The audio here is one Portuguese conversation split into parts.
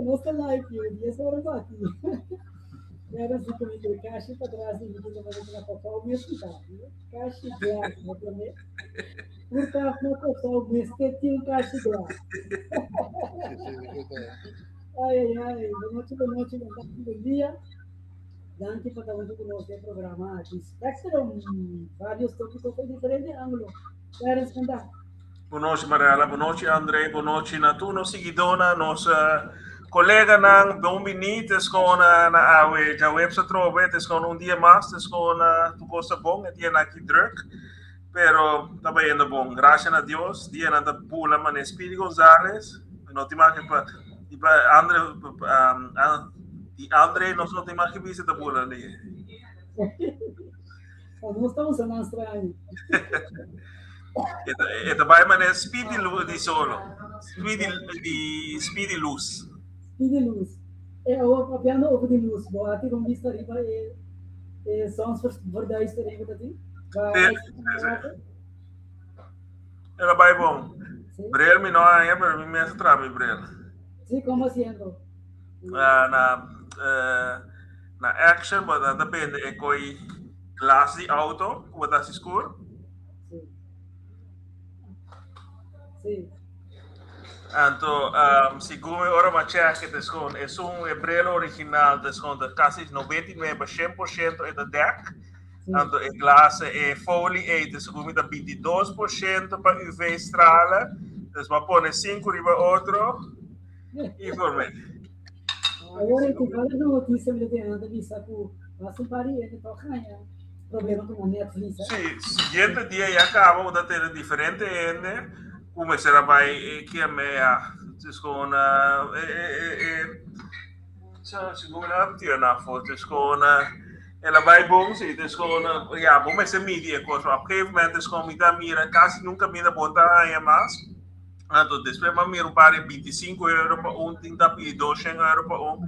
Nossa live, e essa hora bate. Era assim comigo, caixa para trás e vídeo para fazer na copa o mesmo tá. Caixa de glass, né, também. Por causa na copa o mesmo tinha caixa de glass. Ai, boa noite, bom dia. Dante para estar junto conosco no programa. Spectrum, vários tópicos de diferente ângulo. Queres contar? Boa noite, Mariela. Boa noite, André. Boa noite, Natuno Seguidona, nossa colega na Dominites com na AWE. Já web se trova, com dia mais, com tu gosta bom, dia na aqui druk. Pero também ainda bom. Graças a Deus, dia na da pula, mas Espírito Gonzalez, não te marque para André, nós não tem mais que visita da pula ali. Não estamos na estranho. Ito ba man Speedy di solo. Speedy Luz. Speedy Luz. O piano ovo de luz. Boa, ati com vista riba sons verdade história que tá Ela vai bom. Brel me não é para mim mesmo trabalho Brel. Sim, como haciendo? Na action, mas depende é coi glass de auto, como tá escuro. Sim. Então, segundo ora uma check que é um hebreu original, desconto quase 99% é da deck. Então, a glace é folie é segundo 22% para UV estrala, então vai pôr 5 riba outro e formei. Agora tu fala na notícia me tem anda vista com passa para ele toca problema com a Netflix. Sim, seguinte dia já acaba de ter diferente ende. Come se vai que a meia descona segunda tira na foto descona ela vai bom se descona já bom mas se mídia coisa a pavement descona me dá mira quase nunca me dá botar aí mais então depois mas mira para 25 euro para um 200 euro para um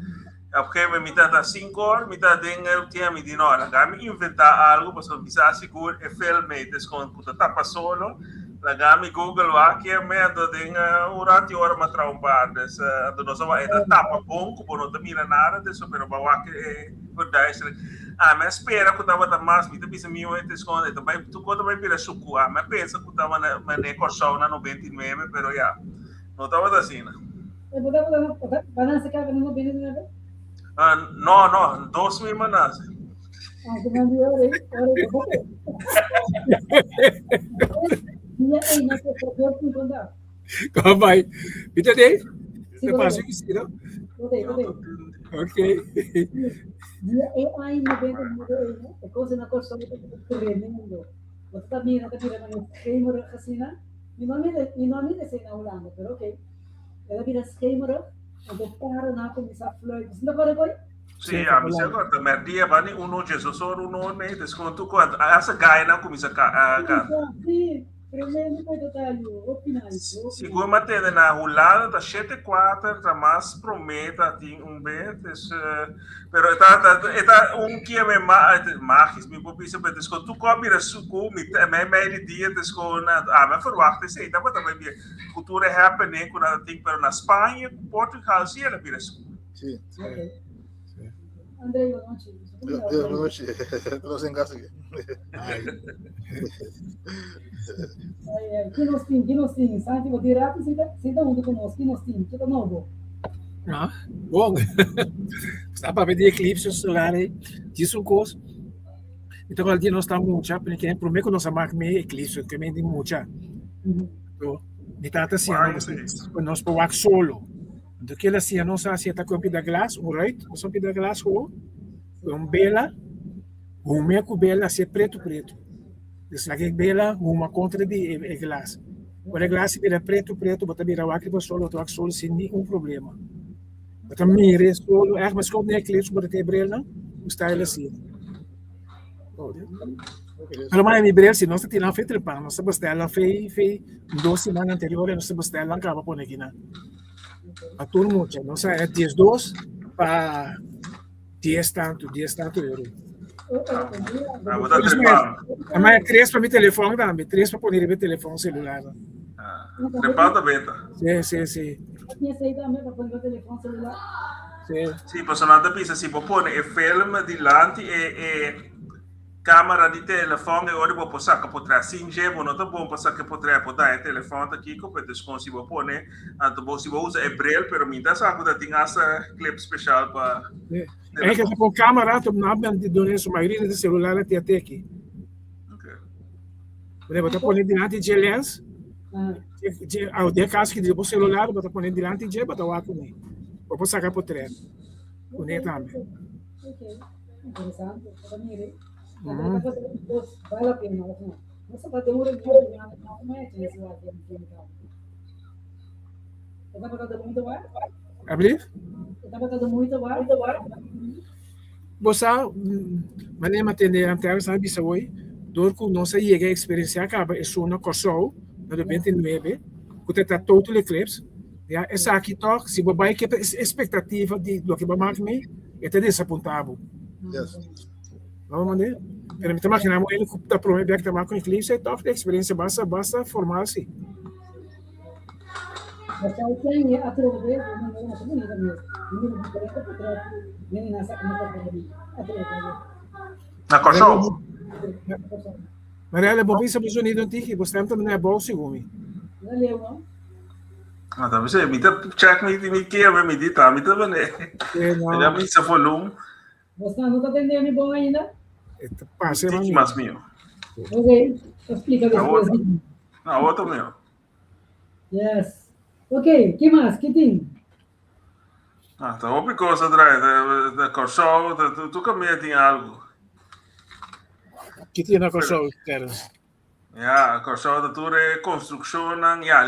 a pavement me dá 5 horas me dá dinheiro tinha me de hora já me inventar algo para bisa seguro é filme descona puta tapa solo lagami Google aqui é medo de urati hora ma traumadas do nosso vai da tapa bom como não termina nada de super bawa que é verdade mas espera que tava da mais me também me vai ter esconde também tu quando vai pira suco mas pensa que tava na corção na 99 pero já não tava assim né Banana se cabe no 99 não 2000 manas que mandi ora Dia aí na sua conta. Como vai? Vida dele? Você faz isso, não? Rodei. Ok. Dia aí no bem do é coisa na costa do tremendo. Você tá mirando na schemer assim, e não me sei na Holanda, pero ok. Ela vira schemer, então para na começar flor. Você não pode Sì, mi sa che merdia vanno uno Gesù solo uno ne desconto quanto essa gaina comincia a Sì, tremendo poi detalhe, Sigur matende na Holanda tá 7-4, tá mais prometa tem vez, pero tá que me mais me popisa para desconto tu copia suco me dia desconto mas verwacht sei tá também bem cultura happening quando tem para na Espanha, Portugal sim ela vira suco. Sim. Andrei, boa noite. Boa noite. Estou sem graça aqui. Que nós temos, Santi, vou tirar para você dar um conosco, que nós temos, que tá novo. Bom, está para ver eclipse solar aí, disso um curso. Então, ali nós estamos muito, porque primeiro que nós marcamos eclipse, que me tem muito. Então, metade assim, nós podemos solo. Do que ela assim, não sei se está com pida glass, right? Nós somos pida glass com bela, uma com bela, assim preto. Isso aqui bela, uma contra de glass. Quando a glass vira preto, bota vira o aqui para solo, o solo sem nenhum problema. Bota mire solo, mas como nem eclipse, bota ter bela, o style assim. Pero mais me breve, se nós temos feito o pão, nós bastela fez 2 semanas anteriores, nós bastela acaba por aqui na. A todo mundo, não sei, é 10 para 10 tanto euro. Mas é 3 para meu telefone também, 3 para poder ver telefone celular. Levanta beta. Sim. Tinha saído também para pôr o telefone celular. Sim, posso não pensa se vou pôr o filme de lante e câmera de telefone e ora vou passar que por trás. Sim, já vou não tá bom passar que por trás por dar o telefone aqui que para desconsi vou pôr né. Então se vou usar April, pero minta sabe que tem essa clip especial para. É que com câmera tu não bem de donar sua maioria de celular até aqui. Ok. Você bota pôr diante de lens. Ao de caso que depois celular bota pôr diante de bota o ato né. Vou passar que por trás. O net também. Ok, interessante. Para mim, vale a pena. Não só para ter um review, não é esse o ato que está botando muito ar? Abrir? Está botando muito ar? Você, maneira de atender a terra, sabe isso hoje? Dorco nossa chega a experiência acaba é só na Corsol, na 29, que está total eclipse. Essa aqui toca, se você vai que expectativa de do que vai marcar me, é até desapontado. Yes. Vamos maneira. Pero me imaginamos ele que está promovendo que está marcando eclipse, é toca a experiência basta formar-se. Você tem a através de uma comunidade mesmo. Ninguém diferente por trás, nem nessa como está fazendo. Através. Na Corsol? Maria, bom pensa nos Unidos antigo, você também é bom segundo. Valeu, não? Ah, tá, você me check me que eu me dita, me também né. Já me se volume. Você não está atendendo bom ainda? Passa mais mais meu. Ok, explica depois. Na outra meu. Yes. Ok, que mais? Que tem? Ah, tá outra coisa atrás da Corsol, tu também tem algo. Que tinha na Corsol, Carlos? Ja, Corsol da tour é construção, ja,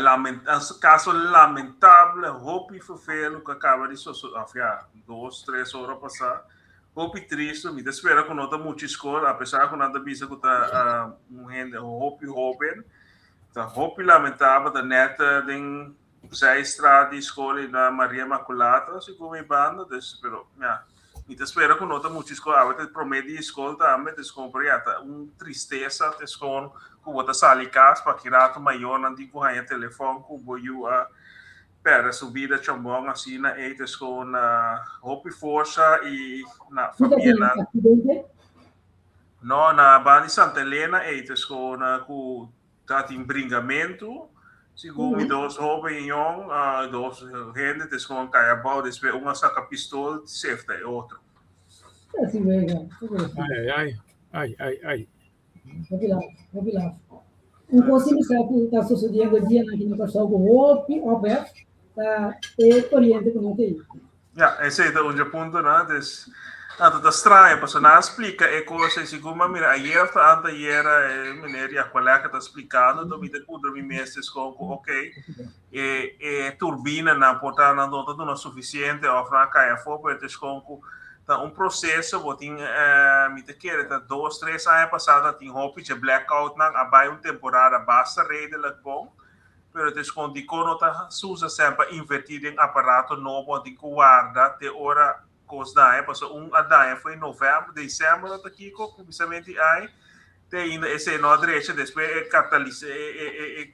caso lamentável, roupa vervelho que acaba de ja, 2, 3 horas passar. Roupa triste, me espera que não está muito escola, apesar que não está bisa que está roupa jovem, tá roupa lamentável da neta tem sei estrada de escola na Maria Imaculada, se como banda, pero ja. Me espera que não está muito escola, a promete escola também descompre tá tristeza, descon que você sali casa para que rato maior não tem que telefone que boiu a para subida chambong assim na eitas com na roupa força e na família não na banda Santa Helena eitas com na com tá em bringamento segundo dois roupa em dois gente descom caiabau depois uma saca pistola safety outro assim mesmo ai vou lá consigo saber que está sucedendo dia aqui no Corsol com o aberto é corrente que não tem. Ja, esse é o ponto, né? Tá estranho, porque não explica é coisa assim como mira, ayer era minério a colega está explicando, do me cuidar me meses com ok, turbina na porta não é suficiente, ofra caia fogo, então com um processo, botin me te quer tá 2, 3 anos passado tem roupa de blackout na abai temporada basta rede lá bom. Pero desconto de quando tá usa sempre invertido em aparato novo de guarda de hora costa passou a foi em novembro, dezembro aqui começamente aí tem ainda esse na direita depois catalisa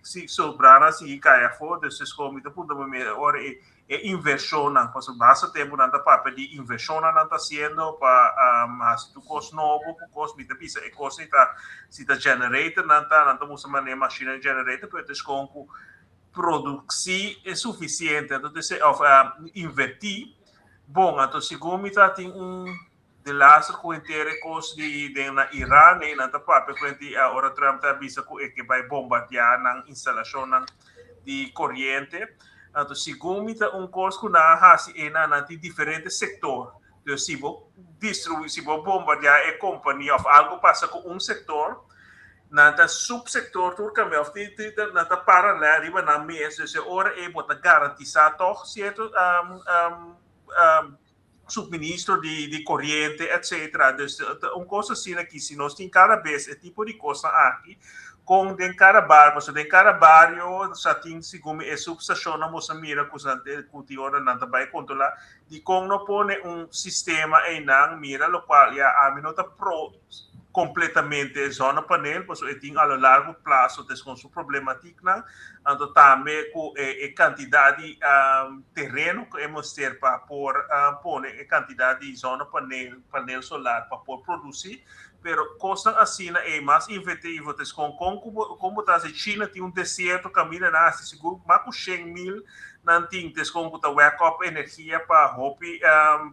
se sobrar assim cai a foda esses comidas por da hora inversão não passou basta tempo não tá para de inversão não tá sendo para mas tu custo novo custo me pisa e custo se tá generator não tá usa uma máquina generator para desconto produzir é suficiente então se invertir bom então segundo tá tem de laser com inteiro custo de na Irã nem não tá para frente a hora Trump tá avisa que vai bombardear na instalação de corrente. Então, segundo custo na na diferentes setores. Então, se você destruir, se você bombardear a companhia, algo passa com setor, na subsetor tudo também, na paralelo, na mesa, se hora é para garantizar toch certo subministro de corrente, etc. Então, coisa assim aqui, se nós tem cada vez esse tipo de coisa aqui, com den cada barco, so den cada barrio, sa ting segundo é subestação na Moçambique, que ora não vai controlar, de como não põe sistema aí na mira, lo qual a minota pro completamente zonnepaneel, pues eu tenho a largo prazo com sua problemática, então também com a quantidade de terreno que hemos ter para pôr a quantidade de painel solar para poder produzir, pero coisa assim é mais efetivo, como tá a China tem deserto, caminha na seguro, mais com 100 mil não tem, como tá wake up energia para hobby,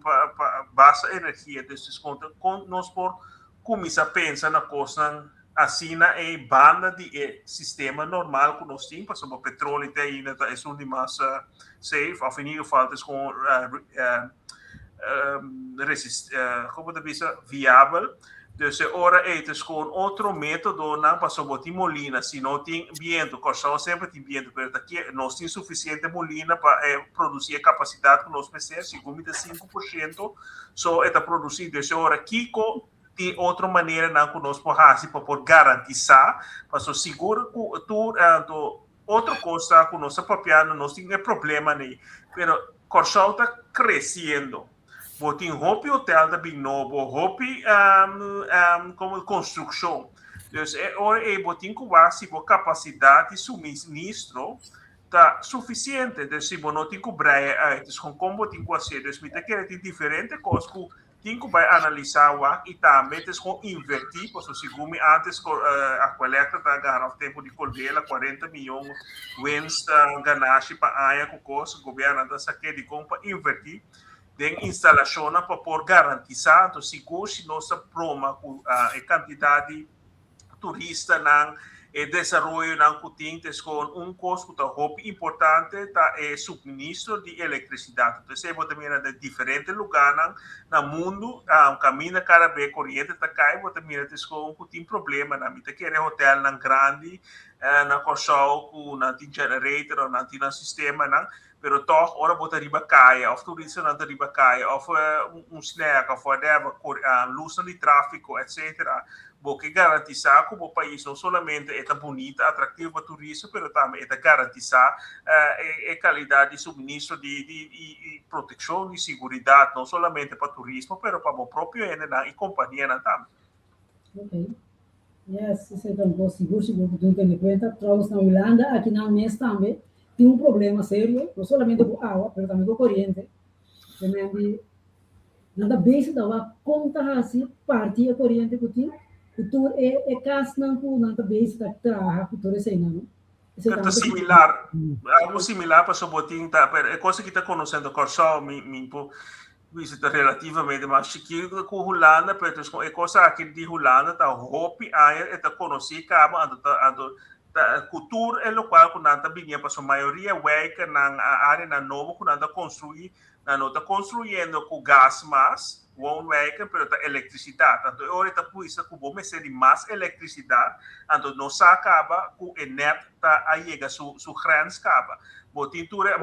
para baixa energia, com nós por começar a pensar na coisa assim é banda de sistema normal que nós temos, por petróleo ainda é onde mais safe, ao fim de falta com como dizer viável. Dus ora com outro método não para botar molina, se não tem viento, corção sempre tem viento, mas aqui nós temos suficiente molina para produzir a capacidade que nós precisamos, segundo 5%, só é produzir. Dus ora Kiko tem outra maneira não que nós podemos para garantizar, para seguro que tu outra coisa que nós papiando nós tem problema nem, pero corção está crescendo. Botem roupa hotel da bem novo, roupa como construção. Então, botem com base a capacidade de suministro tá suficiente. Então, se não tem que braia, como botem com assim, então que tem diferente coisas que tem que analisar e também tem que invertir, porque segundo antes a coleta está ganhando tempo de colher 40 milhões wins ganagem para a com coisa, o governo está saque de compra invertir. Tem instalação para por garantizar, então seguro se nossa proma a quantidade de turista não desenvolve não que com custo tá importante tá suministro de eletricidade. Então você pode também de diferentes lugares no mundo, caminha cada vez corrente tá cai, pode também com tem problema na mita que é hotel não grande, na corção com não tem generator, não tem sistema não. Pero toch, ora bota riba caia, of turista não riba caia, of snack, of whatever, luz de tráfego, etc. Porque garantizar que o país não somente é bonito, atrativo para turista, mas também é garantizar a qualidade de suministro de proteção e segurança, não somente para turismo, mas para o próprio e companhia também. Ok. Yes, isso é tão seguro, que tu tem em conta. Trouxe na Holanda, aqui na Unes também, tem problema sério, não somente com água, mas também com corrente. Também, nada base da conta assim, parte a corrente que tem, que tu é caso não com nada base da trabalha, que tu recebe, não? É similar, algo similar para o botim, tá? É coisa que está conhecendo o Corsol, visita relativamente mais chiquito com Holanda, mas é coisa aqui de Holanda, tá? Hopi, aí está conhecido, a cultura é o qual quando anda bem para a maioria que na área na nova quando anda construir não está construindo com gás mais one way pero a eletricidade então agora está por isso que vamos ter mais eletricidade então não se acaba com o net tá aí chega su grens acaba botin tura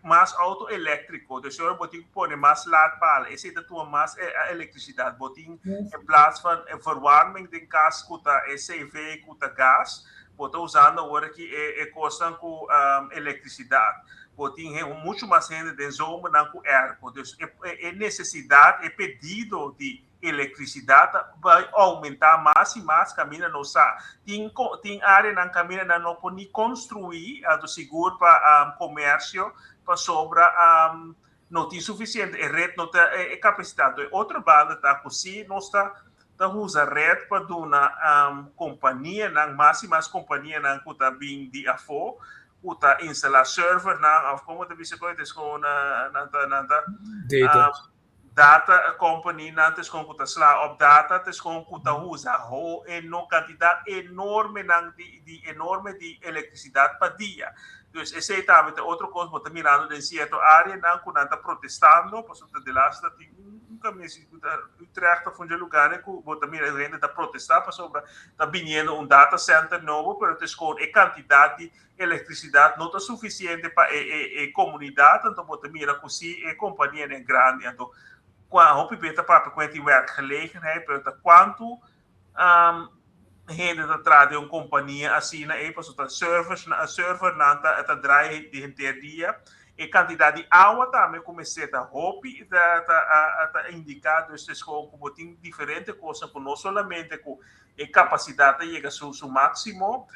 mais auto elétrico então agora botin pôr mais laadpaal esse é tua mais eletricidade botin em plaats van verwarming de gas com a CV com a gás botou usando agora que é coisa com eletricidade. Botem muito mais gente de zona não com ar. É necessidade, é pedido de eletricidade vai aumentar mais e mais caminho não sa. Tem área na caminho não pode construir do seguro para comércio para sobra não tem suficiente a rede não tem capacidade. Outra banda tá assim não está usa rede para uma companhia, mais e mais companhia que está bem de afo, que está instalar server, como te disse coisas com data company, nantes com que está slá op data, tes com que está usa uma quantidade enorme de eletricidade para dia. Então, esse é também outra coisa que está mirando em certa área, que está protestando, por exemplo, de lá está nunca me Utrecht of um lugar que o também a gente está protestando para sobre está vindo data center novo, mas tem com a quantidade de eletricidade não está suficiente para a comunidade, então o também a a companhia é grande, então quando o pipeta para quanto werkgelegenheid, mas quanto gente está trazendo uma companhia assim na para o server não está draaien de dia e quantidade de água também comecei a hopi tá indicado esses como tem diferente coisa com não somente com a capacidade de chegar ao máximo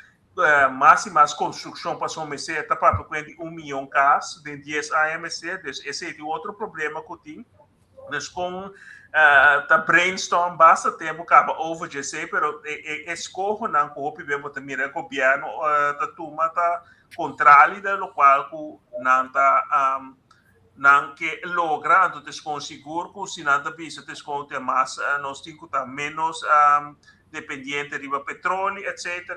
mais e mais construção para começar a para 1 milhão de casas de 10 AMC, esse é outro problema que tem. Nós com tá brainstorm basta tempo acaba over GC, pero escorro não com o bem também o governo tá toma tá controle da local não tá não que logra então com seguro que se não tá bisa desconto mais nós temos que tá menos dependente de petróleo etc.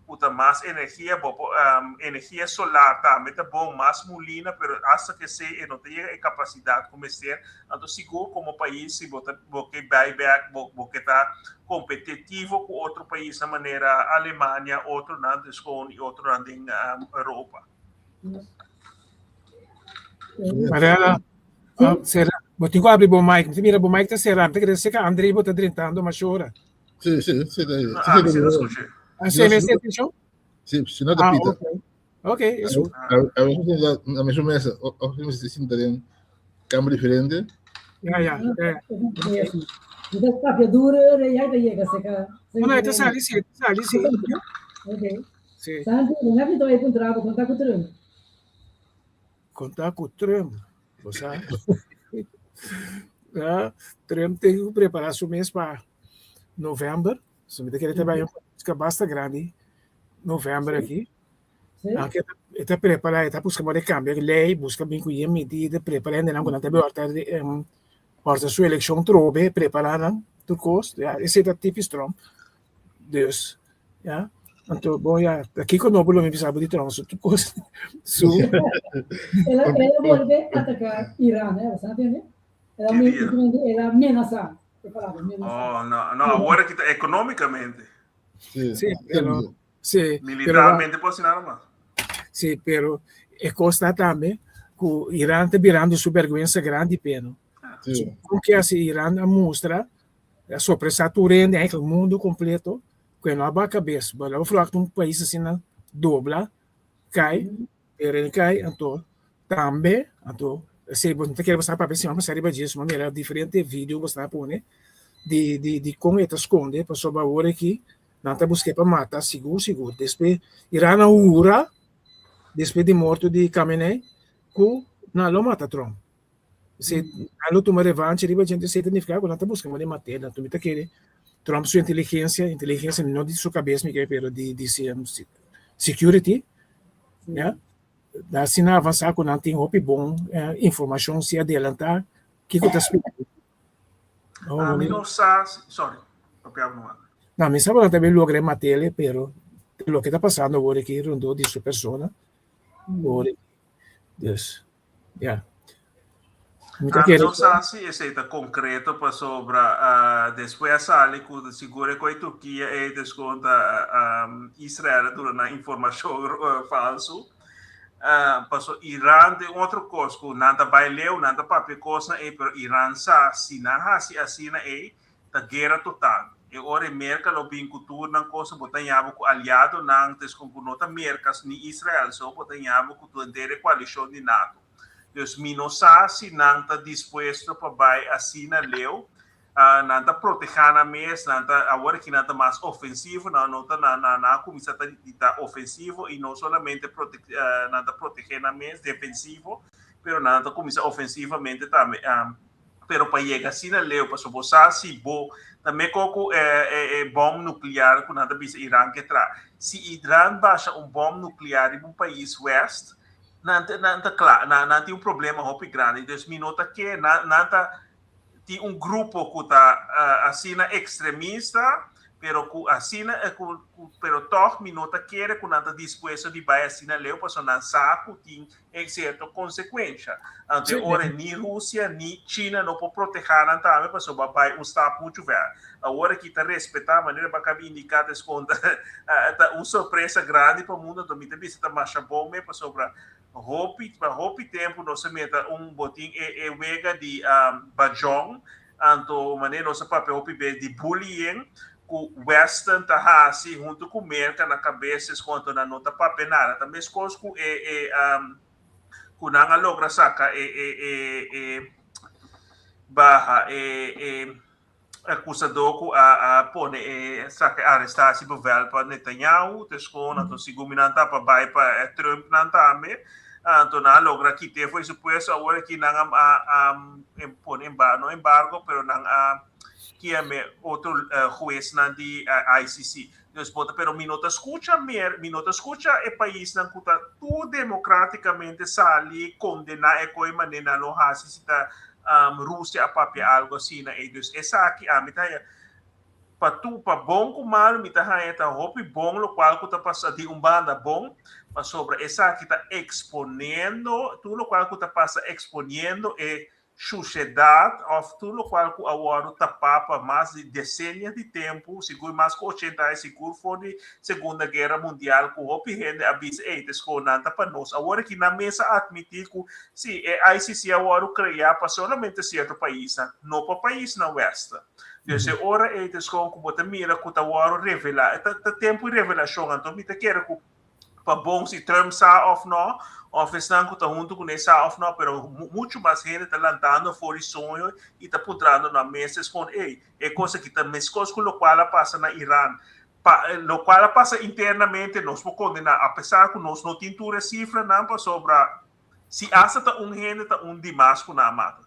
Puta mais energia, energia solar também tá bom, mais molina, pero hasta que se não tenha a capacidade de começar, então seguro como país se você vai porque tá competitivo com outro país da maneira Alemanha, outro na descon e outro na Europa. Marela, será? Botinho que abre bom mic, mira bom mic tá será, tem que ser que Andrei bota drentando mas chora. Sim, daí. Você não escuta. Você me atenção? Sim, se não da pita. Ok, isso. A veces na mesma mesa, se sentarem câmera diferente. Ya. Kita pakai dura, ya kita ya kasih Não, está sali sim. Ok. Sim. Santi, não é que tu vai encontrar, contar com o Trump. Contar com o Trump, você Trump tem que preparar seu mês para novembro. Se me querer trabalhar uma basta grande, novembro aqui. Ele está preparado, está buscando cambiar lei, busca bem com medida, preparando não quando também porta sua eleição trobe, preparando tudo costo, esse é o tipo de Trump. Dus, ja. Então, bom, aqui com o Nobel me precisava de Trump, tudo costo. Ela volve atacar Irã, né? Você entende? Ela ameaça. Oh, não, agora que economicamente. Sim, militarmente pode ser nada mais. Sim, pero é costa também que o Irã está virando sua vergonha grande pena. Como que assim Irã mostra a sua prestatura em o mundo completo, que não abaixa a cabeça. Mas eu falo que um país assim dobla, cai, então também, então se você quer passar para pensar, mas arriba disso, uma maneira diferente vídeo você vai pôr, né? De como ele esconde, para sobre a hora aqui, não está buscando para matar, seguro. Depois, Irã na hora, depois de morto de Khamenei, que não lo mata Trump. Se não toma revanche, a gente se identifica com não está buscando de matar, não está querendo. Trump sua inteligência não de sua cabeça, pero de security, né? Assim não avançar com não tem roupa bom, informação se adelantar, que está explicando. Não sabe, sorry, não, me sabe também logrei matar, pero lo que está passando agora aqui rondou de sua persona, agora, Deus, já. Não sabe se esse é concreto para sobre depois sale que segura que a Turquia é desconta Israel durante informação falso. Passou Irã de outra coisa, que nada baileu, nada papel coisa, pero Irã sa assina da guerra total. E ora América lo bem cultura não coisa botanhava com aliado não desconpunota América nem Israel, só botanhava com toda a coalição de NATO. Deus minosa se não está disposto para vai assina leu, não está protegendo a mesa, não está agora que não está mais ofensivo, não está na comissão está ofensivo e não somente não está protegendo a mesa defensivo, pero não está comissão ofensivamente também. Pero para chegar assina leu, para suposar se bom também com bomba nuclear que não está bisa Irã que traz. Se Irã baixa bomba nuclear em país oeste não tem problema muito grande. Então, me nota que não tem grupo que está assina extremista, pero que assina, pero toch me nota que é que não está disposto de vai assina leu, para não sabe que tem certa consequência. Então, ora nem Rússia nem China não pode proteger não também, para só vai step muito velho. Agora que está respeitar a maneira para caber indicar desconta, uma surpresa grande para o mundo, também está mais bom, para sobre Hopi tempo nós meta botim wega de bajong anto maneira nossa papel Hopi de bullying o Western tá assim junto com América na cabeça quanto na nota papel nada também coisas com kunanga logra saca baja acusador a pone saca arrestar se bevel para Netanyahu tescona to siguminanta para vai para Trump nantame então na logra que te foi suposto agora que não pone no embargo pero não que é outro juiz na de ICC Deus bota pero minuto escuta é país não cuta tu democraticamente sali condenar é coi maneira no racista Rússia a papel algo assim na eles essa aqui a mitad para bom com mal mitad tá roupa bom lo qual que tá passando de banda bom mas sobre essa aqui tá exponendo tudo o qual que tá passa exponendo é sociedade of tudo o qual que agora tá papa mais de decênios de tempo seguro mais que 80 seguro foi de Segunda Guerra Mundial com roupa gente avisa desconanta para nós agora que na mesa admitir que se a ICC agora criar para somente certo país não para país na oeste Desse hora eles com botar mira que tá agora revelar tá tempo de revelação então me quer que para bom se Trump sa off não office não que tá junto com essa off não pero muito mais gente tá lançando fora sonho e tá putrando na mesa com é coisa que tá mescos com o qual passa na Irã lo qual passa internamente nós vamos condenar apesar que nós não temos cifra não para sobre se essa tá gente tá demais com na mata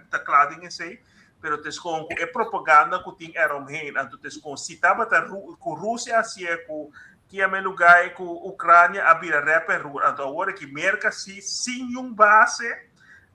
tá claro em esse pero tescon é propaganda que tem era então tescon se tava com Rússia assim é com que é lugar que a Ucrânia abrir rapper então agora que merca se sem base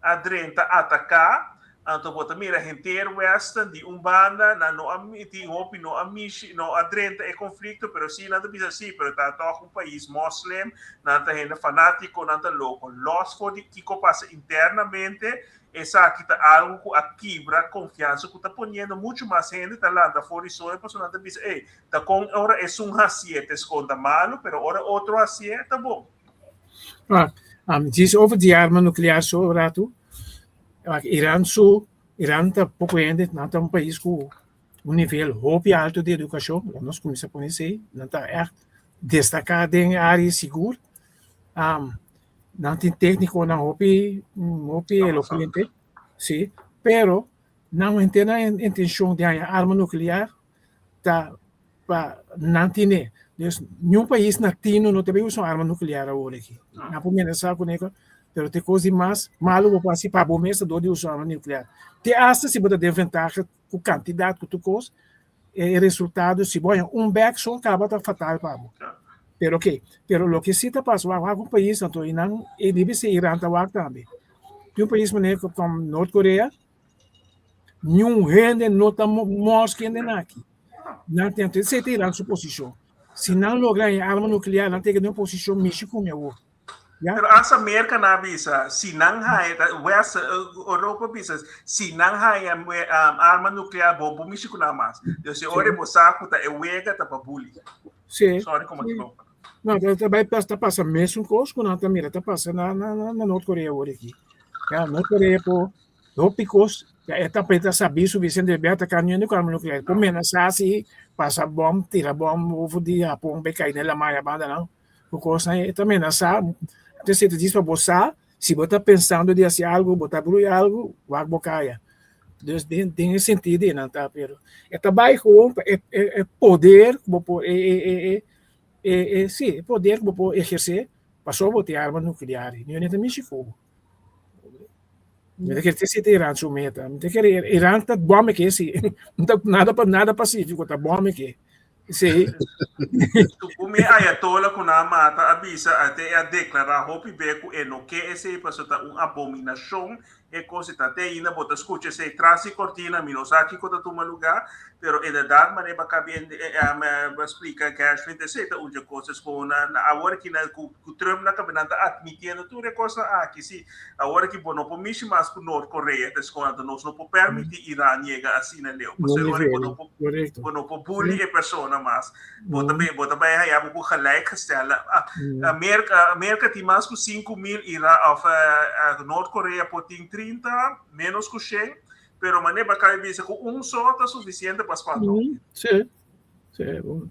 adrenta atacar então bota mira inteiro western de banda na no amiti hopi no amishi no adrenta é conflito pero se nada bisa assim pero tá país muslim nada gente fanático nada louco los for de que passa internamente essa aqui tá algo que quebra confiança que tá ponendo muito mais gente tá lá da fora isso é pessoa nada bisa tá com ora é raciete esconda malo pero ora outro raciete tá bom diz over die arma nuclear so rato Irã tá pouco ainda não tá país com nível hopi alto de educação nós começamos a conhecer não tá destacado em área segura não tem técnico na hopi eloquente sim pero não entende a intenção de arma nuclear tá não tem nenhum país latino não tem usar arma nuclear agora aqui na primeira saco nego pero tem coisa mais malo para participar bom mesmo de usar arma nuclear te acha se pode ter vantagem com quantidade que tu coisa e resultado se põe back só acaba tá fatal para pero pero lo que se tá passando algum país então e não e deve ser Irã também tem país como Norte Coreia nenhum rende não tá mais que ainda aqui não tem que ser Irã sua posição se não lograr arma nuclear não tem que ter uma posição México meu pero asa América na bisa se não hai West Europa bisa se não hai arma nuclear bomba México na mais eu sei ore bosaco tá wega tá babuli sim sorry como que não também está passando mesmo coisa quando também está passando na Norte Coreia hoje aqui Norte Coreia por tópicos está para saber suficiente bem tá caminhando com arma nuclear por menos assim passa bom tira bom ovo de Japão be cair nela mais banda não por coisa também nessa então você diz para você se você está pensando de fazer algo botar por algo vai bocaia Deus tem sentido não tá pero é trabalho é poder sim poder que você exercer para só botar arma nuclear não é também México não é que se Irã sua meta não é que Irã está bom que sim nada pacífico está bom que sim o meu ayatollah com a mata avisa até a declarar hopi beco e no que esse passou tá abominação e coisa tá até ainda bota escuta esse trase cortina minosaki que tá toma lugar pero em verdade mas vai caber explica que as 27 uja coisas com na agora que na o Trump na caminhada admitindo tudo é coisa aqui se agora que bom não permite mais com Norte Coreia desconto nós não permite Irã chega assim na leu você não pode bully a pessoa mas bota bem aí a pouco gelijk gesteld América tem mais que 5.000 Irã of Norte Coreia tem 30 menos que 100 pero maneira que dizer com só está suficiente para espantar sim bom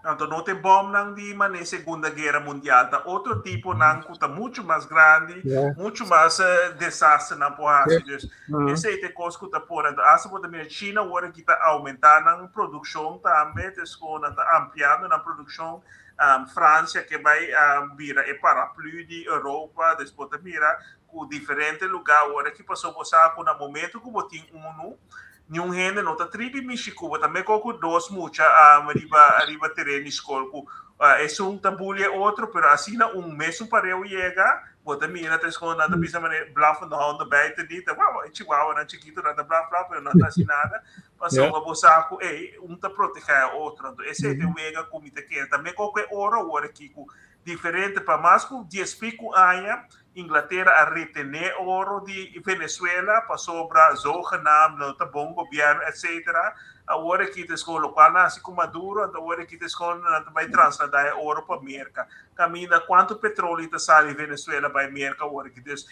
Então, não tem bom não de na Segunda Guerra Mundial, tá outro tipo não que tá muito mais grande, muito mais desastre na porra. Esse aí tem coisa que tá por, então, essa também China agora que tá aumentando a produção também, tá ampliando na produção. França que vai virar e paraplu de Europa, depois também com diferentes lugares agora que passou por saco no momento que botem nenhum rende não tá tribo México também com dois mucha arriba terreno escola é um tabule outro pero assim mesmo para eu chegar bota mira tá escola nada bisa mané bluff no onda baita dita uau chihuahua na chiquito nada bluff pero não tá assim nada passou uma saco tá proteger outro então esse é o mega comida que também qualquer hora agora aqui com diferente para mais com 10 pico anos Inglaterra a retener ouro de Venezuela para sobrar zogenaamd no tá bom governo etc. Agora que te escola local assim como Maduro agora que te escola vai transladar ouro para América caminha quanto petróleo está sai de Venezuela para América agora que des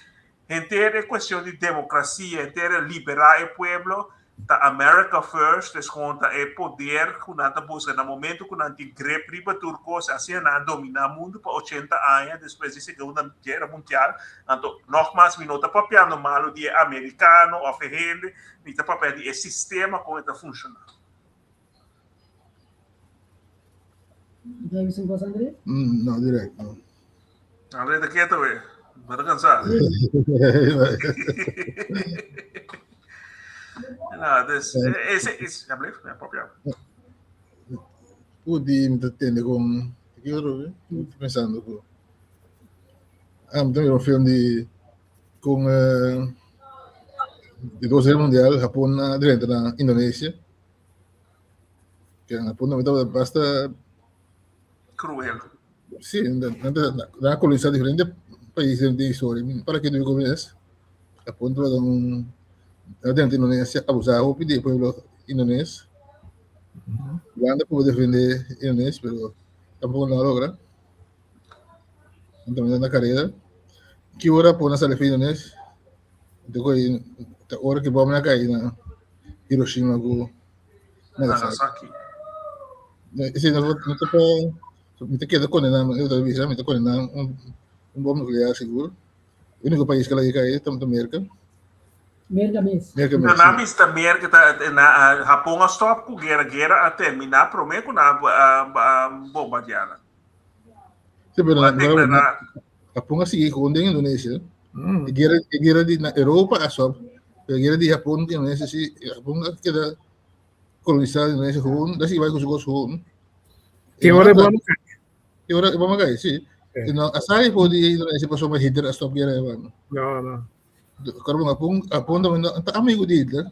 inteira questão de democracia inteira liberar o povo da America First, desconta é poder que nós busca no momento que nós grep riba turcos assim nós dominar o mundo por 80 anos depois da Segunda Guerra Mundial então nogmaals me nota papiando malo de americano ou ferrende me tá papel de sistema como está funcionando. Já isso você André? Não, direto. Não. André, tá quieto, velho. Vai tá cansado. Não, esse já falei, é próprio. Pude me entender com que eu estou pensando com também um filme com de 2 Guerra Mundial, Japão dentro da Indonésia, que Japão também estava bastante cruel. Sim, na colonizar diferentes países de história. Para que tu comeces, Japão estava dentro da Indonésia, abusava o pueblo indonesio. Uganda pudo defender a Indonésia, pero tampoco lo logra. Entonces, na carreira, que hora por nessa defesa Indonésia, depois hora que vamos na cair na Hiroshima com Nagasaki. Esse não tá para me queda condenado, eu também já me tô condenado bomba nuclear seguro. O único país que ela ia cair é a América. América mesmo. Na vista América na Japão stop com guerra a terminar prometo na bombardeada. Sim, mas Japão assim com a Indonésia. A guerra na Europa a stop. A guerra de Japão que Indonésia se Japão queda colonizar a Indonésia com, daí vai com os gostos. Que hora vamos cair? Que hora vamos cair, sim. Não, a sair por de Indonésia passou mais Hitler a stop guerra, mano. Não. Kalau Japão também não tá amigo de Hitler.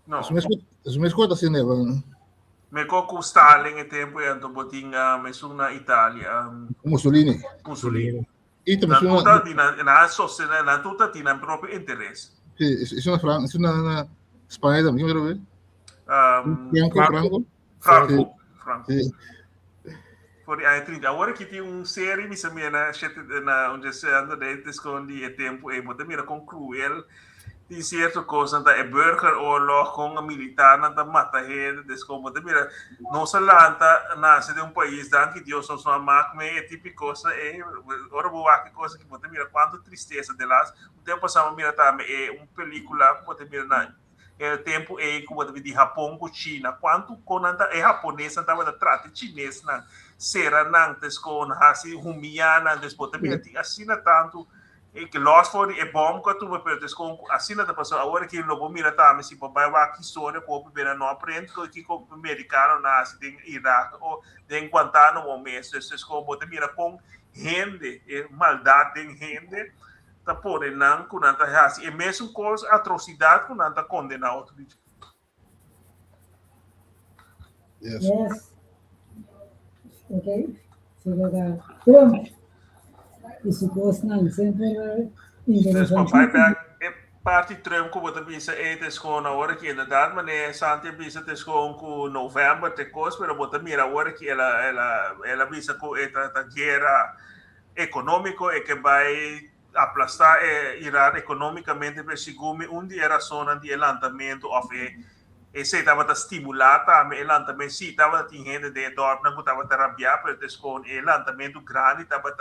Não. As minhas coisas assim, né, mano. Me com Stalin em tempo e então botinha mesmo na Itália. Mussolini. E também na tuta tinha próprio interesse. Sim, isso na Espanha também, quero ver. Franco. Sim. Por aí, agora que tem série, me chama na onde se anda de esconde tempo e botar mira com cruel de certa coisa da burgeroorlog com a militar na mata rede descomo botar mira não se lanta nasce de país dan que Deus só marca me típico coisa é ora boa que coisa que botar mira quanto tristeza de lá o tempo passava mira também é película botar mira na o tempo é como de Japão com China quanto quando é japonês estava da trata chinês na será nantes com assim humilhando depois também assina tanto que lost for é bom que tu me perdes com assina da pessoa agora que não vou mirar também se vai lá que história como primeiro não aprende que com americano nasce em Iraque ou em Guantánamo mesmo isso é como te mira com gente maldade em gente tá por não com nada assim é mesmo coisa atrocidade com nada condenar outro bicho. Yes. Ok, sebagai Trump isso gosta não sempre interessante é parte Trump como você disse é descon na hora que na data mas Santi bisa descon com novembro te coisa pero você mira agora que ela bisa com esta guerra econômico é que vai aplastar Irã economicamente per segundo dia era zona de lançamento of esse estava a estimular também, ela também sim, estava a gente de dormir, não estava a trabalhar, mas com ela também do grande, estava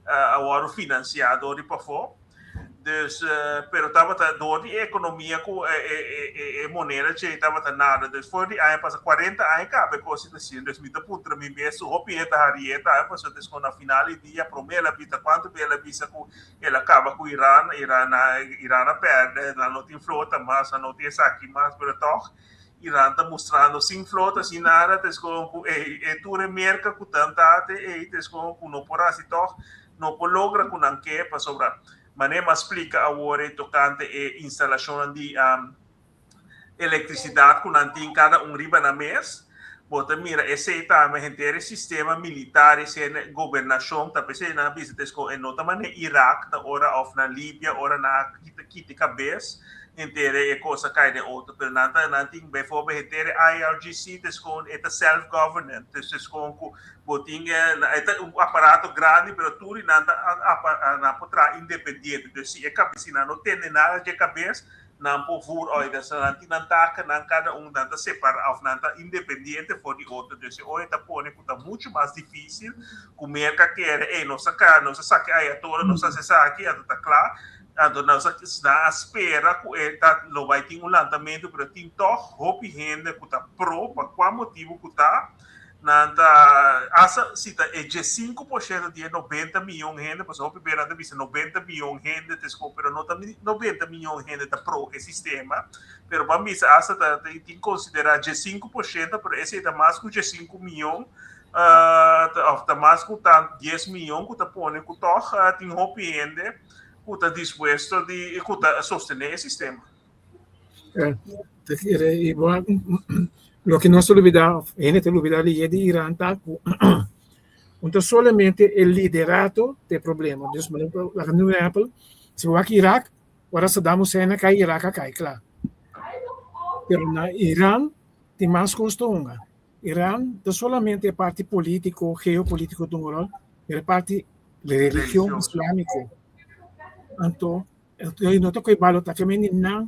a financiador de para fora. Dus, pero estava door die economia com moneda que estava nada. Dus voor die ano passa 40 anos cabe coisa assim. Dus me putra me beso hopi eta harieta, passa des com na final dia promela vita quanto bela visa com ela acaba com Irã perde, lá não tem flota, mas não tem saque mais, pero toch Irã está mostrando sem flota, sem nada, des com tu remerca com tanta des com não por assim toch não logra com anque para sobrar. Manema explica agora tocante a instalação de eletricidade que não tem cada riba na mês. Bota mira, esse também tem sistema militar, esse governação, tá pensando na visita com em outra maneira Iraque, tá ora of na Líbia, ora na kita cabeça, inteira é coisa cai de outra, pero não tem bem for bem ter IRGC, tá com é self governance, tá com botinha é um aparato grande, pero tudo não poderá independente, então se é cabeça não tem nada de cabeça, não pode vir olha, se não taca, não cada não tá separado, não tá independente for de outro, então se hoje tá põe que tá muito mais difícil, comer que quer, não saca aí a toda, não se saca, tá claro. Então, nós na espera que não vai ter lançamento, mas tem toch hope gente que está pro, para qual motivo que está, se está é de 5% de 90 milhões de gente, mas hope bem nada visa 90 milhões de gente, pero não tá 90 milhões de gente está pro o sistema, pero para mim essa tem que considerar de 5%, pero esse é mais que de 5 milhões, tá mais que 10 milhões que está pondo que toch tem hope gente que está disposto de sostener el sistema. Lo que no se olvida, gente olvida es de Irán, entonces solamente el liderato del problema. Entonces, por ejemplo, si va a Irak, ahora Saddam Hussein cae, Irak cae, claro. Pero en Irán, tem más custo. Irán no solamente es parte político, geopolítico, es parte de religión islámica. Então, eu não estou com o também não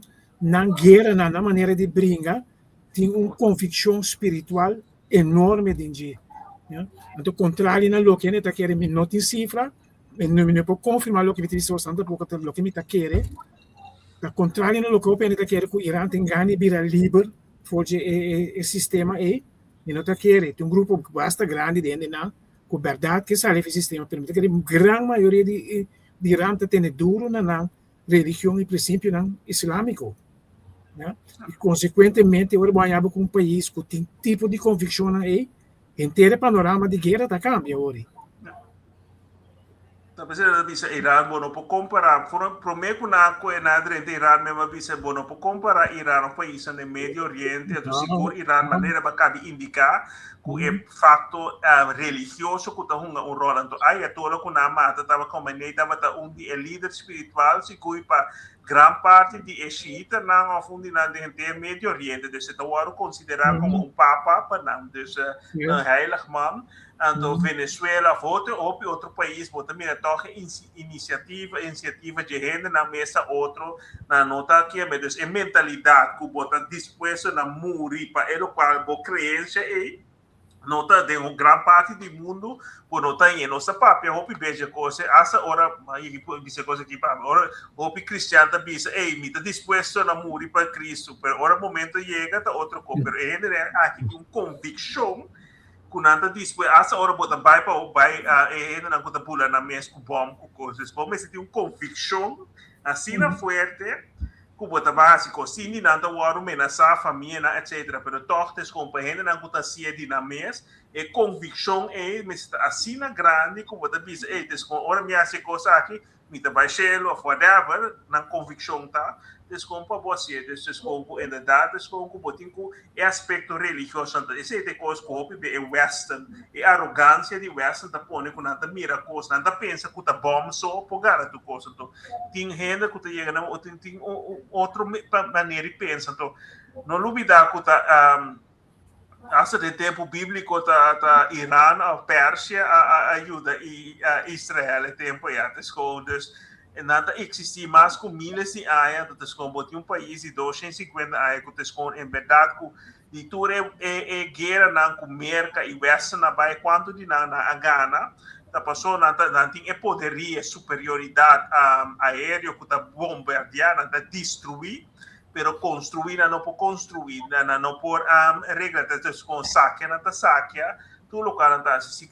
guerra, na maneira de brincar, tem uma convicção espiritual enorme dentro. Então, contrário a lo que ele está querendo, não tem cifra, não pode confirmar o que ele está usando, porque o que ele está querendo, contrário a lo que ele está querendo, que o Irã tem ganho de virar livre, porque o sistema é, e não está querendo, tem um grupo bastante grande dentro, com verdade que sai do sistema, permite que a grande maioria de Irã tem duro na religião e princípio islâmico, né? E consequentemente agora banhado com um país que tem tipo de convicção aí, inteiro panorama de guerra tá cambia hoje. Talvez ela disse Irã, bom, não pode comparar, prometo que na de Irã mesmo disse, bom, não pode comparar Irã um país no Médio Oriente, então seguro Irã maneira para cabe indicar que é fato religioso que está um rol, então aí a toda que na mata estava como nem estava líder espiritual se que para grande parte de xiita não afundi na de Médio Oriente, então se está considerar como um papa para não, então heilig man. Então, Venezuela, outro país, também toca iniciativa de gente na mesa, outro, na nota aqui, mas é mentalidade que bota disposto na muri para ele, qual a crença é, nota de uma grande parte do mundo, por nota em nossa papel, hope veja coisa, essa hora, aí dizer coisa aqui para hora, hope cristiano tá bisa, ei, me tá disposto na muri para Cristo, pero hora momento chega, tá outro coisa, pero ele é aqui com convicção. Kunanta disposto essa hora bota vai ainda não conta pula na mesa com bom com coisas bom mas tem convicção assim na forte que bota básico assim não tá o ameaçar a família etc pero tortes compreende não conta se de na mesa e convicção é mas assim na grande que bota bis é des hora me hace coisa aqui me tá baixelo whatever na convicção tá desculpa você, desculpa ainda dá, desculpa botinho é aspecto religioso, então esse é coisa que é western, é arrogância de western da põe com nada mira coisa, nada pensa que tá bom só por garantir coisa, então tem gente que tá chegando, tem outra maneira de pensar, então não duvidar que tá hasta de tempo bíblico tá Irã, a Pérsia ajuda e Israel é tempo já, desculpa nada existir mais com milhas de anos, então como um país de 250 anos, que em verdade de tudo é guerra na comerca e versa na baia quanto de na Gana, tá passou na tem poderia superioridade aérea que tá bombardear, tá destruir, pero construir não por construir, não por regra, tá com saque, não tá saque. Tu local tá se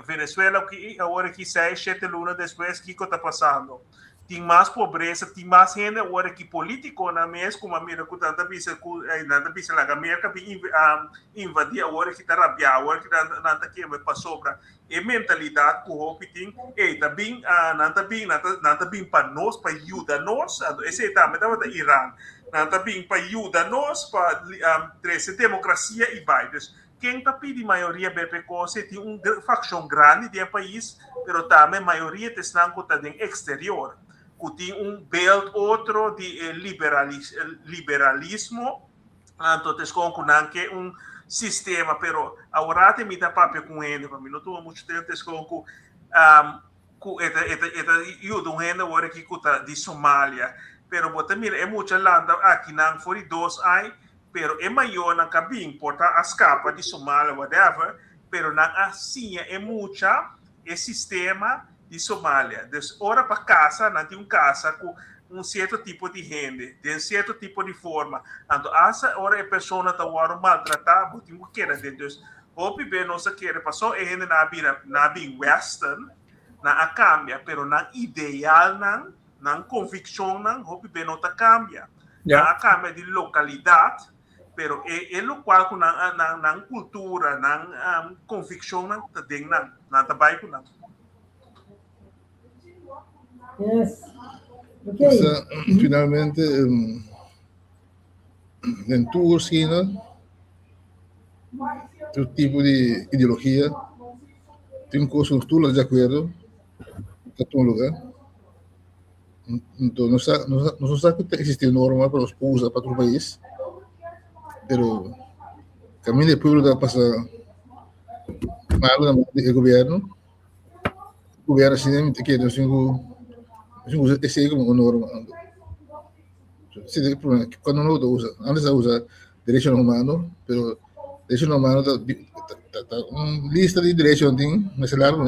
Venezuela que agora que 6-7 lunas depois que está passando tem mais pobreza, tem mais gente agora que político na mesa como a mira que tanta bisa na América invadir agora que está rabiar agora que nanta que vai passou para a mentalidade que o hope tem também nanta bem para nós para ajudar nós esse também da Irã nanta bem para ajudar nós para trazer democracia e bairros. Quem está pedindo maioria BPCOS tem uma facção grande do país, mas também a maioria está no exterior, que tem belt outro de liberalismo, então que sistema, pero agora tem muita papel com ele, para mim não estou muito tempo com agora que está de Somália, pero mira é muita landa aqui não foi 2 anos. Pero é maior na cabine, importa as capas de Somália, whatever, pero na assim é muita sistema de Somália. Des hora para casa, não tem casa com certo tipo de gente, de certo tipo de forma. Então, essa hora a pessoa está maltratada, tem o que era dentro. Hope bem nossa querer passou é gente na bem western, na cambia, pero na ideal na convicção não, hope bem não tá cambia. Na cambia de localidade. Pero é o qual com na cultura, na convicção não tem na trabalho com não. Yes. Okay. Finalmente, em tua esquina, tu tipo de ideologia, tem coisas que tu não de acordo, em tu lugar. Então, não sabe que existe norma para os povos para o país. Pero también el pueblo está pasando mal el gobierno simplemente quiere es como una norma. Cuando uno lo usa, antes usa derechos humanos, pero derechos humanos está una lista de derechos más largo,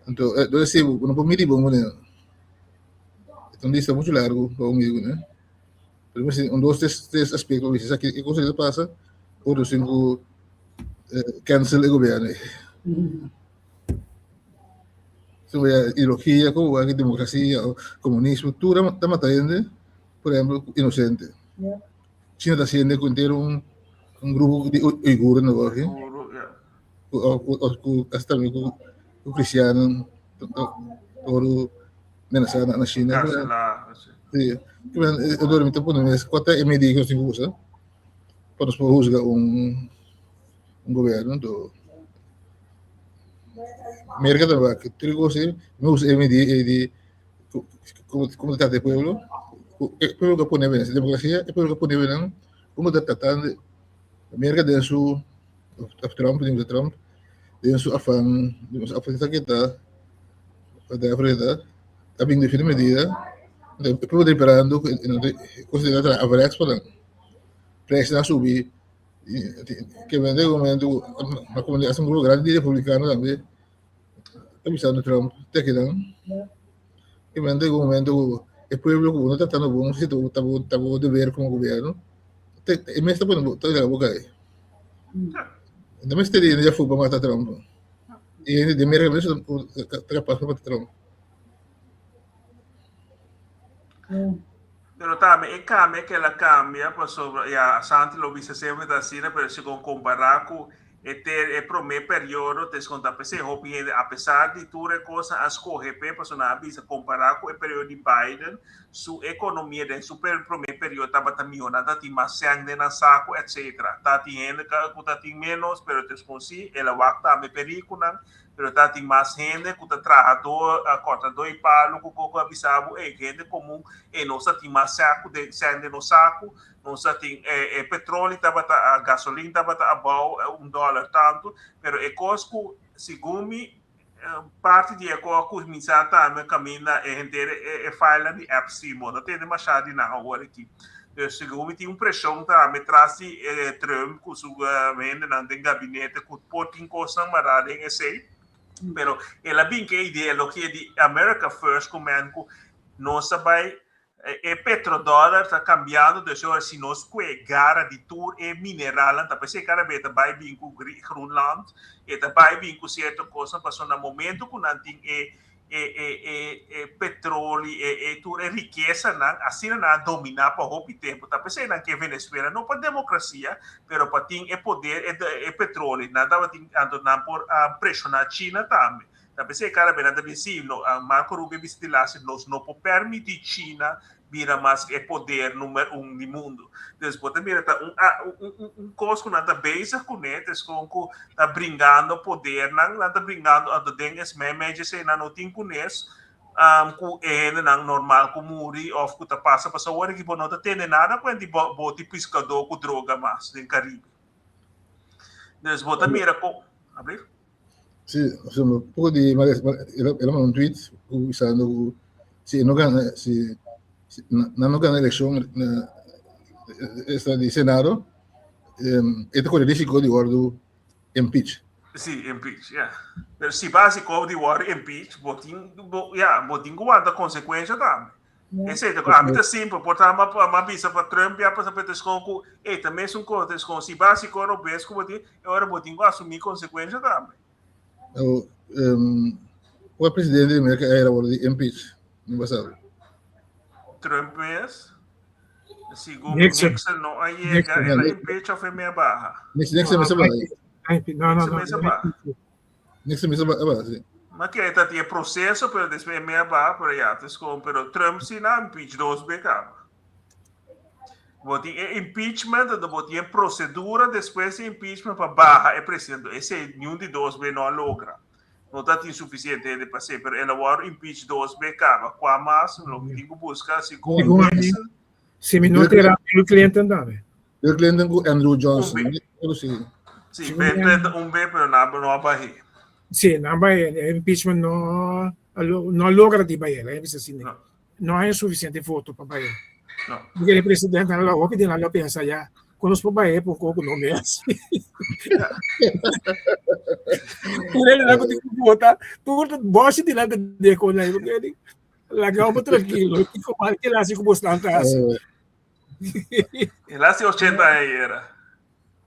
entonces uno puede mirar es una lista mucho largo para un pero um, 2, 3 aspectos, isso aqui, que coisa passa, outros 5 cancel o governo. Sobre a ideologia, como a democracia, o comunismo, tudo está matando, por exemplo, inocente. China está sendo com ter um grupo de uigures no Borges, hasta também com o cristiano, todo amenazado na China. Sim. Eu dormi tempo no mês, quanto é medida que eu usa para os juzgar governo do América também, que trigo se não usa medida de comunidade do pueblo, o pueblo que põe bem, democracia, o pueblo que põe bem, como está tratando América de su Trump, de su afán que está da frente, está bem definida medida. Depois de preparando, considerando a Brex para pressionar subir, que vende o momento uma comunicação grupo grande de republicano também, avisando Trump, te quedan, que vende o momento o pueblo que uno está tratando bom, se tu está bom de ver como governo, e me está pondo toda a boca aí. Então me estaria já foi para matar Trump, e de primeira vez está capaz para Trump. Pero también cambia que la cambia, pues sobre ya Santi lo viste siempre de así, pero si con comparar con el primer periodo te conta pues a pesar de todas las cosas a escoger, pues una vez comparar con el periodo de Biden, su economía de su primer periodo estaba también nada de más sangre en saco, etcétera. Está teniendo que menos, pero te consigue el agua me película. Pero está tem mais gente que está trabajador, cortador e palo, que pouco avisado, gente comum, e não tem mais saco de sangue no saco, não tem petróleo, a gasolina, a $1 tanto, pero é coisa que, segundo parte de a começar também caminha é fala de FC, não tem demasiado de na hora aqui. Segundo tem pressão também traz Trump com sua venda não tem gabinete com potin coisa marada em esse, pero ela bem que a ideia lo que de America First comendo não sabe petrodólar está cambiando de hoje se nós gara de tour mineral então para ser cara beta vai vir com Groenland e vai vir com certa coisa passou no momento com não tem petróleo e riqueza não assim não dominar para o tempo tá pensando que Venezuela não para democracia pero para ter poder petróleo não dava andando por pressionar China também tá pensando cara bem nada visível Marco Rubio disse nós não pode permitir China vira mais poder número 1 do mundo. Depois também tá coisa que nada base com eles com tá brincando poder não tá brincando a do dengues memes se não tem com eles com não normal com muri of que tá passa para só hora que não tá tendo nada com de bote pescador com droga mais no Caribe. Depois também com abrir. Sim, um pouco de ela mandou tweet usando se não ganha se não ganha a eleição esta de Senado, este corre risco de guardo impeach. Sim, impeach, yeah. Mas se básico de guardo impeach, botin guarda consequência também. Esse é o hábito simples, portanto, uma visa para Trump e para ter com também são coisas com se básico europeu, como botin, agora botin assumir consequência também. O presidente da América era o de impeach no passado. Trump mesmo, segundo Nixon não aí ela impeach of meia barra. Nixon mesmo barra. Não. Nixon mesmo barra, sim. Mas que aí tá tinha processo para depois meia barra para já, pero Trump se não impeach dos becava. Botin impeachment, botin procedura depois impeachment para barra é presidente. Esse é nenhum de dois be não logra. Não está insuficiente de passar, mas ela vai impeach dos becava. Qual mais? Não tem que buscar se se não terá Bill Clinton também. Bill Clinton com Andrew Johnson. Sim, Clinton B, pero não vai. Sim, não vai. Impeachment não logra de Bahia, é assim. Não há suficiente voto para Bahia. Porque o presidente não vai não pensa já. Quando os Bahia por pouco não é assim. Ele não tem que votar. Tudo bosta de nada de com ele, porque ele largou muito tranquilo. E como que ele assim como está assim. Ele assim 80 era.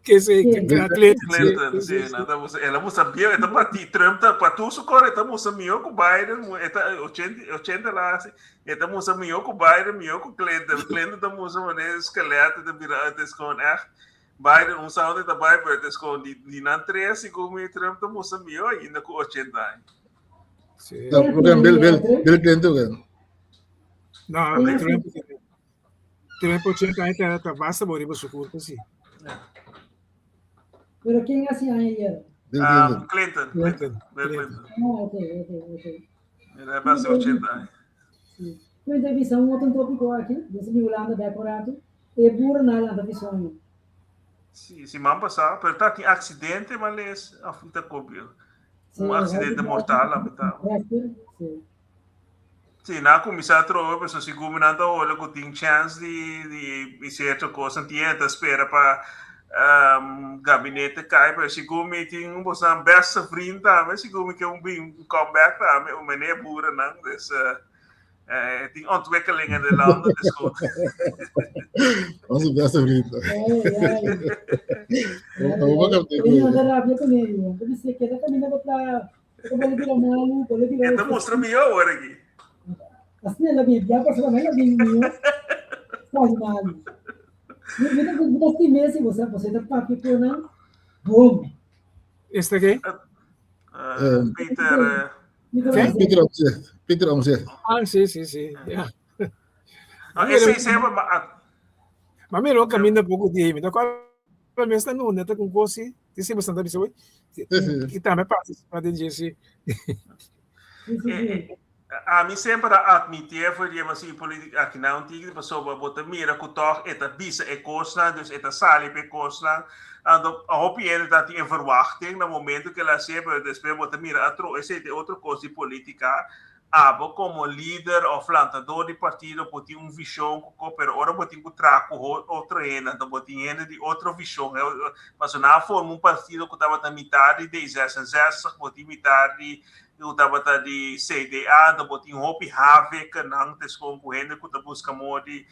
Que se Clinton, sim, nada você. Ela não sabia, então para ti Trump para tu socorrer, então você melhor com Biden, então 80 lá assim. Então você melhor com Biden, melhor com Clinton. Clinton então você maneira esqueleto de virar descon Biden um saúde da Biden descon de não 13 como Trump então você melhor ainda com 80. Sim. Então Bill Clinton. Não, Trump 80 está basta morrer para socorrer assim. Pero quem assim aí era? Clinton. Ok. Ele vai ser 80. Sim. Então, entrevista outro tópico aqui, desse Holanda decorado, e burro na Holanda visão. Sim, se mal passar, pero tá tem acidente, mas a fita copia. Acidente mortal, lamentável. Sim, na comissão trova, pessoa se combinando olha que tem chance de certa coisa, tinha espera para gabinete cai para se come tem uma best friend também se come que comeback também o menino burra não dessa tem ontwikkelingen de landen dus onze best vriend então mostra melhor hora aqui assim ela vem já passou mais bem faz mal. Você mesmo, você está participando, não? Bom. Este aqui? Peter Omtzigt. Ah, sim. Esse é mas melhor caminho um pouco de ele. Então, qual é está no neto com você? Tem sempre bastante pessoas que também participa de gente. A mim sempre admitir foi que assim política aqui não tinha pessoa botar mira que toch eta bisa e costa dus eta sali pe costa ando a hopi ele tá tinha verwachting no momento que ela sempre depois botar mira esse é outra coisa política abo como líder ou plantador de partido botar visão pero ora botar traco outra ena então botar de outra visão mas na forma partido que estava na metade de 60 botar metade eu estava de CDA, da botin hopi have que não te concorrendo que busca modi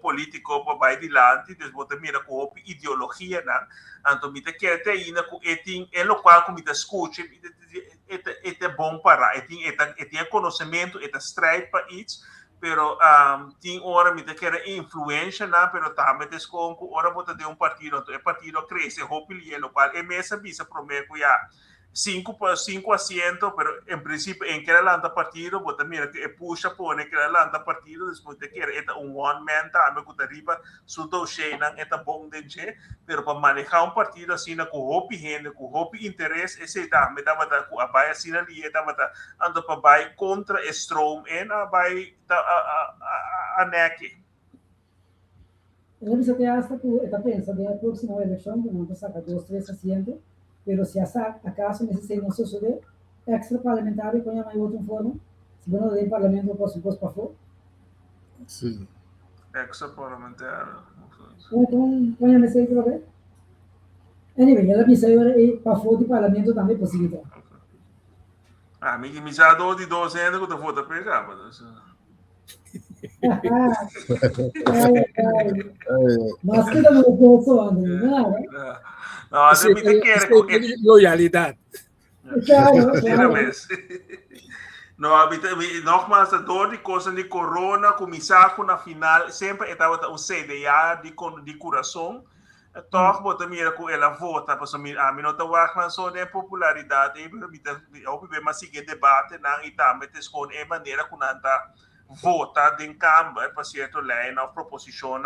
político para vai dilante, des bota mira com hopi ideologia não, então me te quer te ina com etin é local com me te escute, é bom para, etin conhecimento, é stride para isso, pero tem hora me te quer influência não, pero também te com hora bota de partido, então o partido cresce, hopi li local, é mesa bisa prometo já 5 asientos, pero en principio en que lanta partido, bota mira que puxa pone que lanta partido, después te quiere eta un one man también que arriba su doce nan eta bom de je, pero para manejar un partido assim na com hopi gente, com hopi interesse, esse tá, me dá bata com a baia assim ali, tá bata anda para baia contra Strom en a baia a neque. Eu penso que hasta que está pensando en la próxima elección, que vamos a sacar 2, 3 asientos, pero si acaso necesita no suceder, extra parlamentar con a outra forma, se não tem parlamento posso para fora. Sim. Extra parlamentar. Então, põe-me esse aí para ver. Anyway, ela me saiu para fora do parlamento também possível. Me já dou de 12 anos que eu vou te pegar, mas mas que não é isso, André, não é? Não, você me quer loyalidade. Nogmaals, door die kosten de corona, comissário na final, sempre estava o CDA de coração. Toch bota mira com ela vota, para a mim não está wachtman só de popularidade, mas sigue debate na Itame, com a maneira que não vota em Câmara para certa lei ou proposição.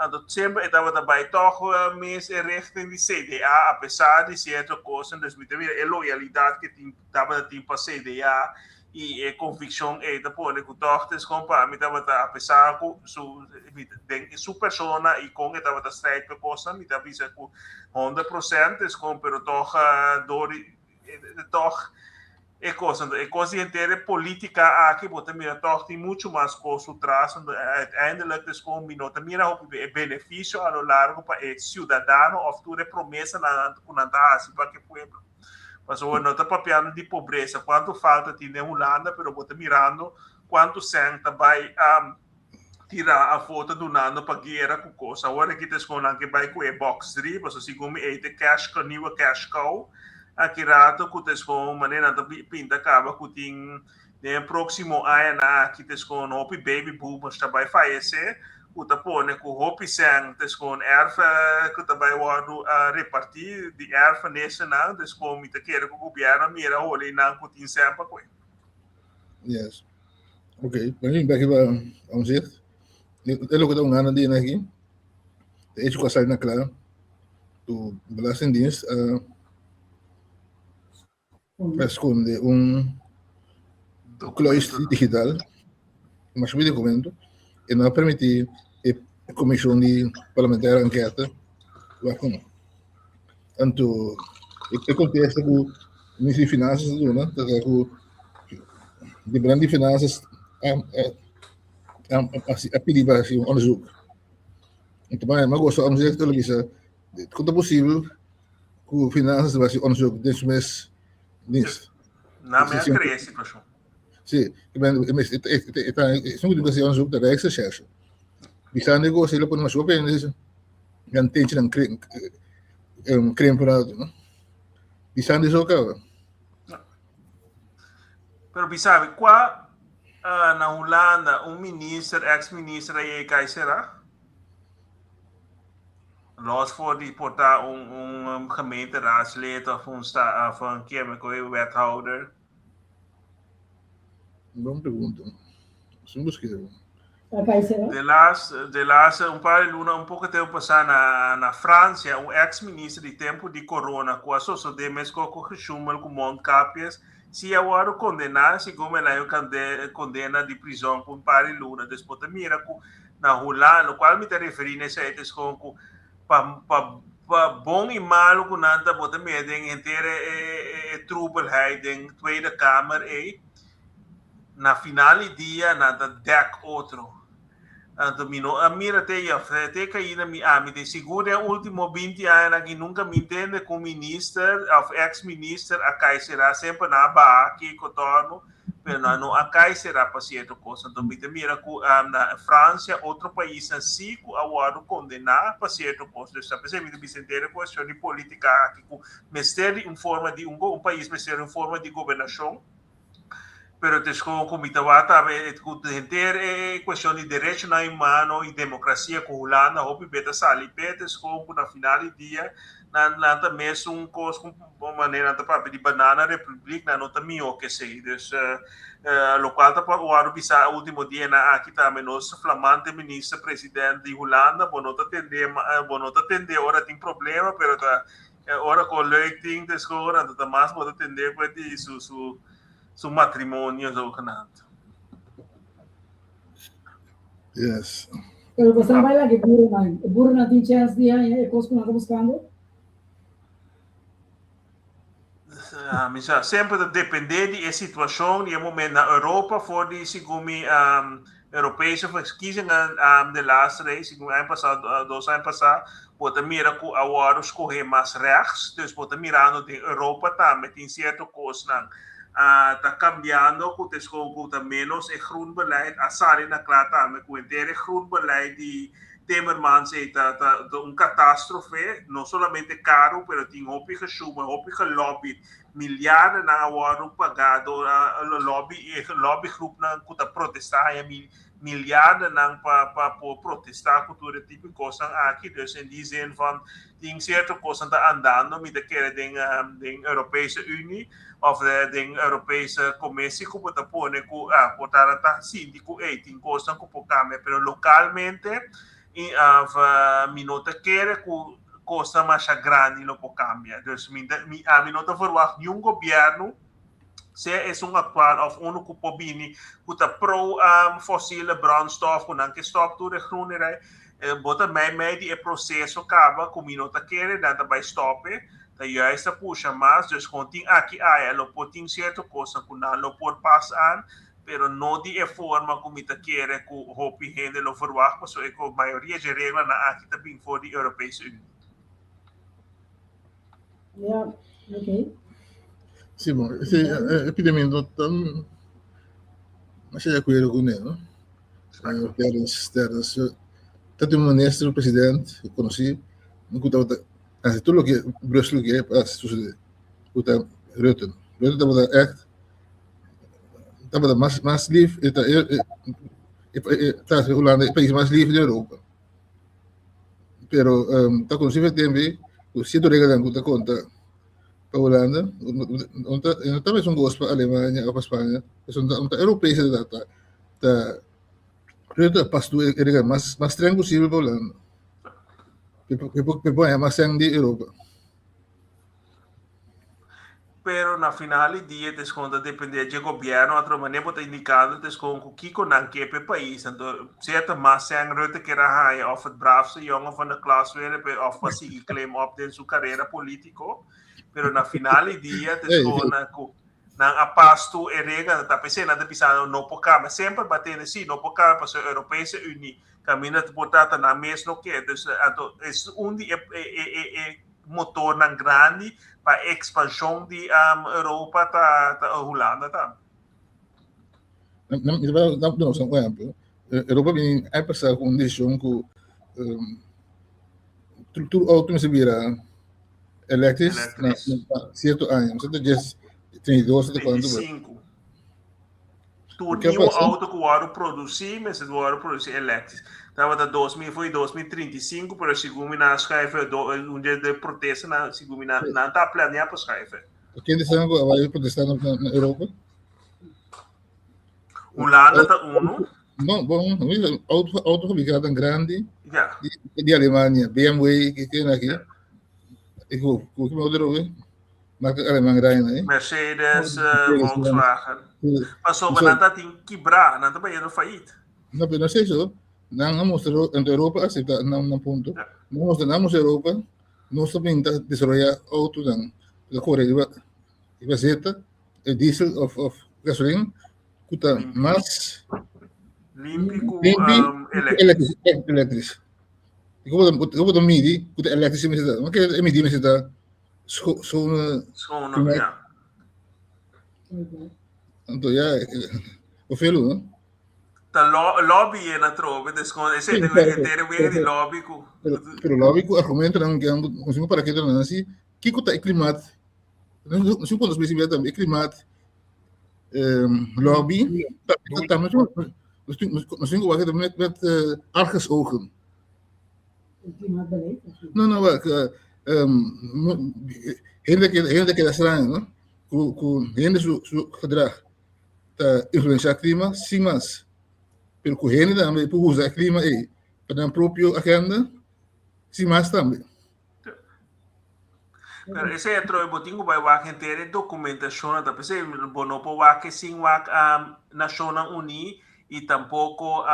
Então, sempre estava também toch mesmo richting de CDA, apesar de certa coisa, então, a loyalidade que estava tendo para CDA e a convicção depois que toch para mim estava apesar de sua persona e com estava da strijd para coisa, me estava dizendo 100%, pero toch toch é coisa inteira política aqui, porque mira, tem muito mais coisa atrás, eindelijk is gewoon minota, mira o benefício a lo largo para o cidadão, ou tudo é promessa na assim para que o pueblo. Mas o não está papiando de pobreza, quanto falta tem na Holanda, pero bota mirando quanto senta vai tirar a foto do nano para guerra com coisa. Agora que tem que vai com o box 3, mas assim como é de cash, nível cash cow, aqui rato que tem com maneira de pinta acaba que tem no próximo ano que tem com o baby boom mas também falecer o tapone com o hopi sang tem com erfa que também o repartir de erfa nacional tem com muita queira que o governo mira o ali não que tem sempre com Yes. Okay, bem aqui vamos ver é lo que está ano de aqui é isso que sai na clara do Belastingdienst esconde cloistro digital, mas o documento e não permite a comissão de parlamentar enquete lá com então o contexto com o Ministério de Finanças né com de grande finanças a pedir para assim onderzoek então mas gosto vamos dizer que quanto possível com finanças vai ser onderzoek desse mês nisso. Na minha cresce, pessoal. Sim, mas são educações da Rijksrecherche. Bisa negócio ele põe uma sua pena isso. Gan tem creme para não. Bisa nisso cara. Pero bisa qual na Holanda ministro, ex-ministro aí cai será? Los voor die portaal gemeenteraadslid of een chemical wethouder? Boa pergunta. Sim, busquei. De las un par de luna, un pouco tempo passar na França, um ex-ministro de tempo de corona, com a sócia de Mesco com Schumann, com Montcapias, se agora condenar, se como ela condena de prisão por um par de luna, depois de mira na Holanda, no qual me te referi nesse aí, com bom e malo, com nada, bota medo em inteira troubelheid em Tweede Kamer, na final do dia, nada dek outro. Domino, mira te caída me de seguro o último 20 anos que nunca me entende como ministro, ex-ministro, a cai será sempre na barra aqui cotorno, mas não a cai será para certa coisa. Então, mira que na França, outro país assim, que agora condenar para certa coisa. Então, você me entende a questão de política aqui, com mistério em forma de país mistério em forma de governação. Pero tesco comitawata ter questão de direito na mano e democracia com Holanda hopi beta sali petes com na final do dia na também um cos com maneira de banana republic na nota mio que sei dus local tá o aro bisa último dia na aqui tá menos flamante ministro presidente de Holanda bonota atender ora tem problema pero tá ora com leiting tesco ora tá mais pode atender com su matrimonio o canto. Yes. Pero você não vai lá que burro não tem chance de ir coisa que nós estamos buscando? Sempre depende da situação e momento na Europa for de segumi europese verkiezingen de laatste race, ano passado, 2 anos passados, pode mirar que agora escorrer mais rechts, dus pode mirando de Europa também tem certo coisa está cambiando, que está menos groen beleid. Asari na klata, met het groen beleid die Timmermans está catástrofe, não somente caro, pero tem hopi geschoemen, hopi gelobbyd, miljarden na worden pagado, lobbygroep na kuta protestar, miljarden na para protestar cultura tipo de coisa aqui, dus in die zin van tem certa coisa está andando, met de keren ding Europese Unie of de Europese Commissie que pode pôr botar tá sim, digo tem coisa que pode cambiar, pero localmente minota quer que coisa mais grande não pode cambiar, dus minota verwacht nenhum governo se é atual of que pobini que tá pro fossile brandstof que não que stop tudo groenerij bota mij die processo acaba com minota quer dat bij stoppen da juist puxa mas dus continu aqui ela pode ter certa coisa que não pode passar pero não de forma como está quer que o hopi gente não verwacht mas a maioria de regras na aqui também for de Europese Unie. Yeah, okay. Sim, bom, epidemia não tão mas é acordo com ele, não? Tanto o ministro, o presidente, eu conheci, não cuidava tudo o que Brussel que é suceder, cuidava Rutte estava echt, estava mais livre, está Holanda é o país mais livre da Europa, pero está conhecido também o certo regra que está conta para Holanda, não também são gostos para a Alemanha ou para a Espanha, são europeus da Rutte pastor é mais estranho possível para a Holanda. Que põe mais sangue de Europa. Pero na final do dia, desconto depende do governo, outra maneira pode indicar desconto que não quer para o país. Então, certa mais sangue Rutte que era of het braafste jongen van de klas weer, of was hij claim op de sua carreira política. Pero na final do dia, desconto nang apasto e rega tá pensando nada pisando não poca mas sempre batendo assim não poca para a Europese Unie caminha de botar na mesma que é motor nang grande para expansão de Europa tá Holanda tá não são exemplo Europa vem a passar com decisão que tudo auto se vira elétricos na certo ano tem 25. Tudo auto que o Aro produzir, mas o Aro produzir elétrico. Estava da 2035, pero segundo na schrijven, dia de protesto na segundo na tá planear para schrijven. Quem disseram que vai protestar na Europa? Holanda tá uno. bom, auto fabricado grande Yeah. de Alemanha, BMW, que tem aqui. E que outro, marca alemã grande, né? Mercedes, Volkswagen. Passou para nada tem quebrar, nada para ir no faillite. Não, não sei isso. Não mostrou em Europa, aceita não ponto. Não mostramos Europa, não sabemos desenvolver auto não. Da Coreia, e zeta, diesel of gasolina, custa mais Límpico, elétrico. E como eu midi, custa elétrico mesmo. Mas que é medir mesmo da Schoon, ja. Então já o felo, não? Da lobby é na trova, desconto. Esse é o de lobby. Pero lobby o argumento não que consigo para que não assim, que custa clima. Não se pode especificar também clima. Lobby, nós temos que met argusogen. Não, gente que estranho, não? Com gente su gedrag ta influenciar clima, sim, mas pelo que gente também por usar clima aí para a própria agenda, sim, mas também. Pero esse é o botinho vai lá que ter documentação, tá pensei, não pode que sim lá Nações Unidas e tampouco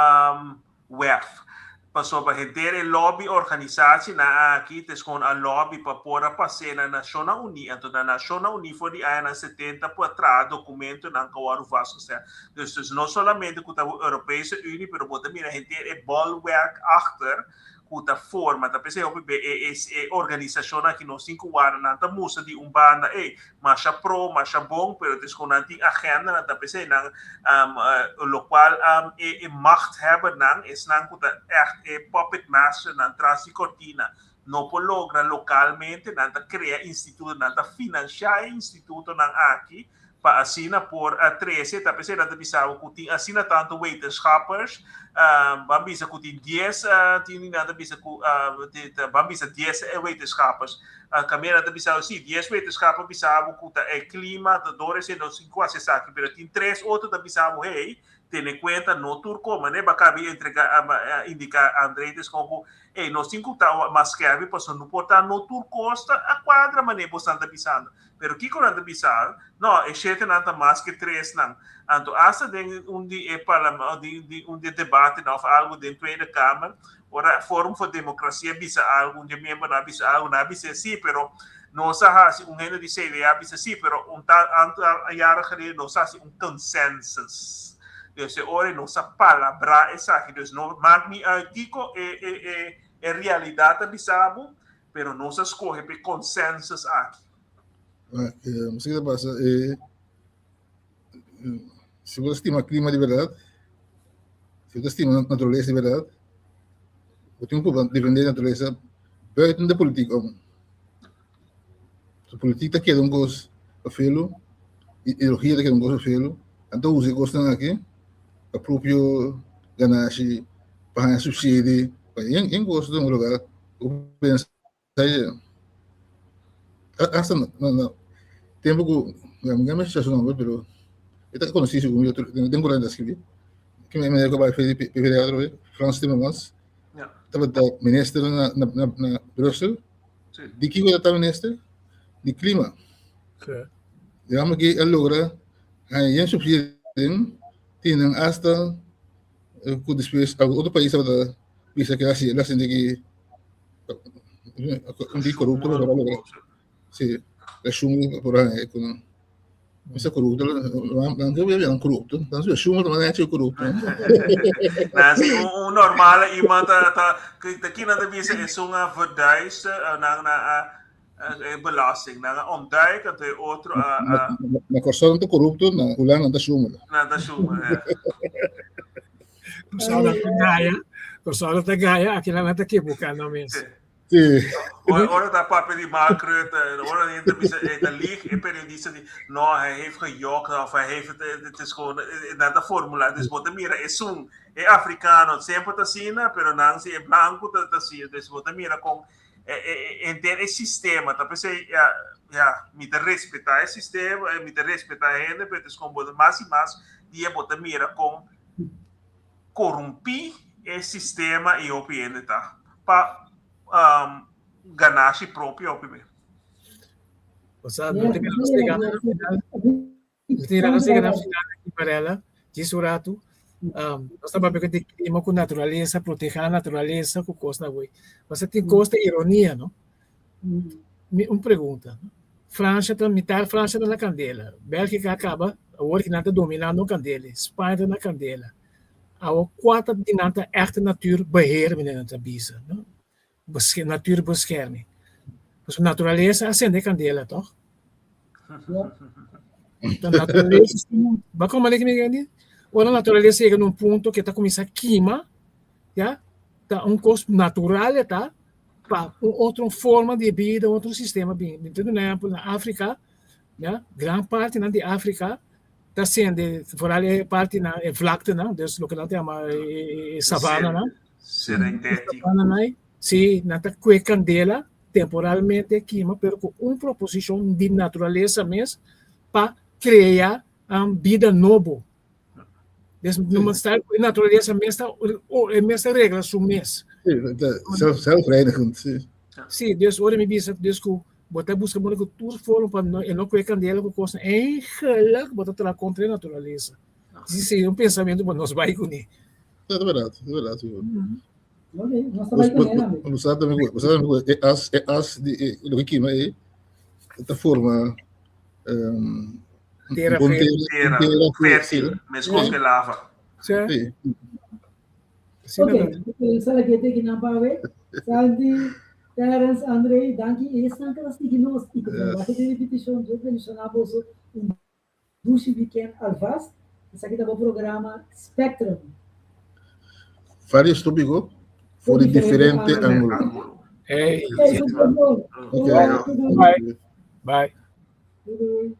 WEF. Passou para ter lobby organização na aqui, com a lobby para pôr passar na Nações Unidas. Então, na Nações Unidas foi de anos 70 para trás documento na qual o Vasco está. Então, não somente com a Europeia Unie, mas também a gente tem bolwerk achter. Kuta forma, tá pensei é organização aqui nos 5 anos, não tá musa de banda, mas pro, mas bom, pero desconanti agenda, tá pensei não, o qual é macht hebben não, é não kuta é puppet master não traz cortina, não pode lograr localmente, não tá criar instituto, não tá financiar instituto não aqui. Para assina por 13, tá pensando na Bissau que tem assina tanto wetenschappers, bambisa que tem 10, tem nada bisa que bambisa 10 wetenschappers, caminha na Bissau sim 10 wetenschappers Bissau que é clima, dores e não se quase sabe, mas tem 3 outros da Bissau tem em conta no turco, mas né, bacabi entregar indicar Andreides como nós 5 tá mas que havia passou no portal no turco a quadra mané bastante pisando. Pero que quando bisar, não, é cheio nada mais que 3 não. Então, essa de dia parlamento, de debate, não, algo dentro da Câmara, ora Fórum for Democracia bisa algo, de membro na bisa algo, na bisa sim, pero não sabe se gênero de CDA bisa sim, pero jaren geleden não sabe se consensus. Dus ora não sabe palavra essa, dus não maakt niet uit, Kiko é realidade bisabo, pero não se escolhe por consensus aqui. Mas o que passa é se você estima clima de verdade, se você estima natureza de verdade, você tem que defender a natureza buiten da política. A política quer gosto a felo, ideologia quer gosto a felo, então os gostam aqui, a próprio ganagem, para subsídio, em gosto de lugar, eu penso hasta no tempo que me chateou não, pero eu conheci isso comigo, tenho coragem de escrever, que me deu para fazer PVD, Frans Timmermans, estava ministro na Brussel, de que eu estava ministro de clima, digamos que ele logra aí em subsídio tem hasta que depois outro país estava bisa que assim que de corrupto para lograr sì, assumo por aí com essa corrupta não que eu não corrupto então se assumo não é que corrupto assim normal iemand que aqui nada bisa é uma verdade na belasting na ontduik dat é outro na corção do corrupto na lá não assumo pessoal da Gaia aquilo não está aqui buscando mesmo. Sim. Ora dat papel die Mark Rutte, ora de lieg en periodisten die, nou hij heeft gejokt of hij heeft het is gewoon naar de formula, dus wat mira es un africano sempre te sina, pero não se é branco te sina, dus wat mira com entender esse sistema, tá pensei me te respeitar esse sistema, me te respeitar a gente, pero es como mais e mais dia bota mira com corromper o sistema e o PN tá para ganhar si próprio opinião. Não tem nada chegando na final. Não tem nada chegando na final aqui para ela. Disso rato. Nós estamos vendo que com natureza, proteger a natureza, com coisa boa. Mas tem coisa de ironia, não? Uma pergunta. França está metade França na candela. Bélgica acaba, agora que não está dominando a candela. Espanha está na candela. A quatro de nada echte natuur beheer meneer de bisa, não? Natuur bescherming. Dus natureza acende candela, toch? A natureza, mas como é que me engane? Ora, a natureza chega num ponto que está começando a queimar, já? Tá custo natural, tá? Para outra forma de vida, outro sistema de vida. Por exemplo, na África, já? Grande parte da África está sendo, fora parte na vlakte, não? Dus o que nós chamamos savana, não? Serengeti. Sim, na tá com candela temporalmente queima, mas com uma proposição de natureza mesmo para criar vida nova. Numa natureza mesmo regra su mês. Zelfreinigend. Sim, dus hoor me bisa, dus que botar busca muito cultura fora para não comer candela com coisa eigenlijk botar tra contra a natureza. Sim, um pensamento para nós vai com ele. É verdade, é verdade. Nós também conhecemos. Você sabe também, as de queima aí, esta forma terra fértil, mas congelava. Sim. Ok, sabe que tem que não parar? Sandy, Terence, Andrei, danke. Esse não quer seguir nós. E também vai ter repetição de mencionar você do weekend alvas. Esse aqui é o programa Spectrum. Faria isto bigo? Foi diferente ângulo. Hey. Okay. Bye. Bye.